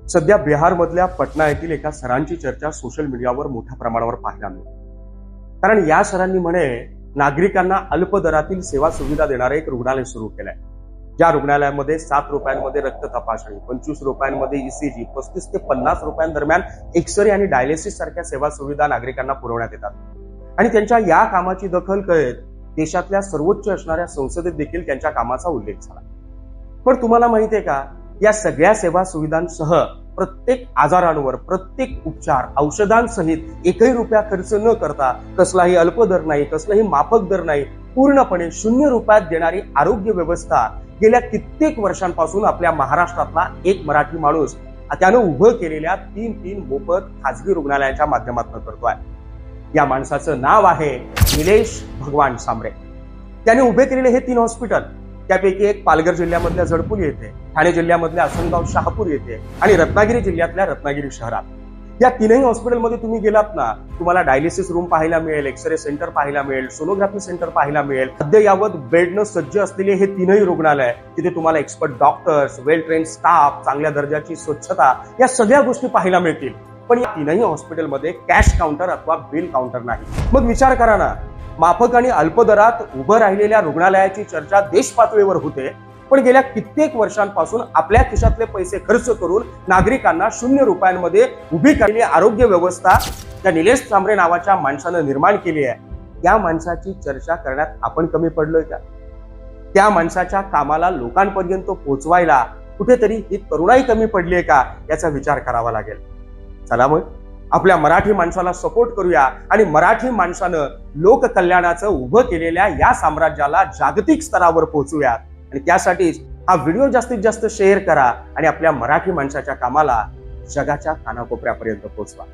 सध्या बिहारमधल्या पटना येथील एका सरांची चर्चा सोशल मीडियावर मोठ्या प्रमाणावर पाहायला मिळते. कारण या सरांनी म्हणे नागरिकांना अल्प दरातील सेवा सुविधा देणारं एक रुग्णालय सुरू केलंय. ज्या रुग्णालयामध्ये 7 रुपयांमध्ये रक्त तपासणी, 25 रुपयांमध्ये ईसीजी, 35 ते 50 रुपयांदरम्यान एक्सरे आणि डायलिसिस सारख्या सेवा सुविधा नागरिकांना पुरवण्यात येतात. आणि त्यांच्या या कामाची दखल कळत देशातल्या सर्वोच्च असणाऱ्या संसदेत देखील त्यांच्या कामाचा उल्लेख झाला. पण तुम्हाला माहितीये का, या सगळ्या सेवा सुविधांसह प्रत्येक आजारांवर प्रत्येक उपचार औषधांसहित एकही रुपया खर्च न करता, कसलाही अल्प दर नाही, कसलाही माफक दर नाही, पूर्णपणे 0 रुपयात देणारी आरोग्य व्यवस्था गेल्या कित्येक वर्षांपासून आपल्या महाराष्ट्रातला एक मराठी माणूस त्यानं उभं केलेल्या 3 मोफत खासगी रुग्णालयाच्या माध्यमातून करतोय. या माणसाचं नाव आहे निलेश भगवान सांबरे. त्याने उभे केलेले हे 3 हॉस्पिटल, त्यापैकी एक पालघर जिल्ह्यामधल्या जडपुली येथे, ठाणे जिल्ह्यामधल्या आसनगाव शहापूर येथे आणि रत्नागिरी जिल्ह्यातल्या रत्नागिरी शहरात. या 3ही हॉस्पिटलमध्ये तुम्ही गेलात ना, तुम्हाला डायलिसिस रूम पाहायला मिळेल, एक्सरे सेंटर पाहायला मिळेल, सोनोग्राफी सेंटर पाहायला मिळेल. अद्ययावत बेडनं सज्ज असलेले हे 3ही रुग्णालय, तिथे तुम्हाला एक्सपर्ट डॉक्टर्स, वेल ट्रेन स्टाफ, चांगल्या दर्जाची स्वच्छता, या सगळ्या गोष्टी पाहायला मिळतील. पण या 3ही हॉस्पिटलमध्ये कॅश काउंटर अथवा बिल काउंटर नाही. मग विचार करा ना, माफक आणि अल्प दरात उभं राहिलेल्या रुग्णालयाची चर्चा देश पातळीवर होते, पण गेल्या कित्येक वर्षांपासून आपल्या खिशातले पैसे खर्च करून नागरिकांना 0 रुपयांमध्ये उभी केलेली आरोग्य व्यवस्था त्या निलेश सांबरे नावाच्या माणसानं निर्माण केली आहे. त्या माणसाची चर्चा करण्यात आपण कमी पडलोय का? त्या माणसाच्या कामाला लोकांपर्यंत पोहोचवायला कुठेतरी ही तरुणाई कमी पडलीये का, याचा विचार करावा लागेल. चला मग आपल्या मराठी माणसाला सपोर्ट करूया आणि मराठी माणसानं लोककल्याणाचं उभं केलेल्या या साम्राज्याला जागतिक स्तरावर पोहोचूयात. आणि त्यासाठीच हा व्हिडिओ जास्तीत जास्त शेअर करा आणि आपल्या मराठी माणसाच्या कामाला जगाच्या कानाकोपऱ्यापर्यंत पोहोचवा.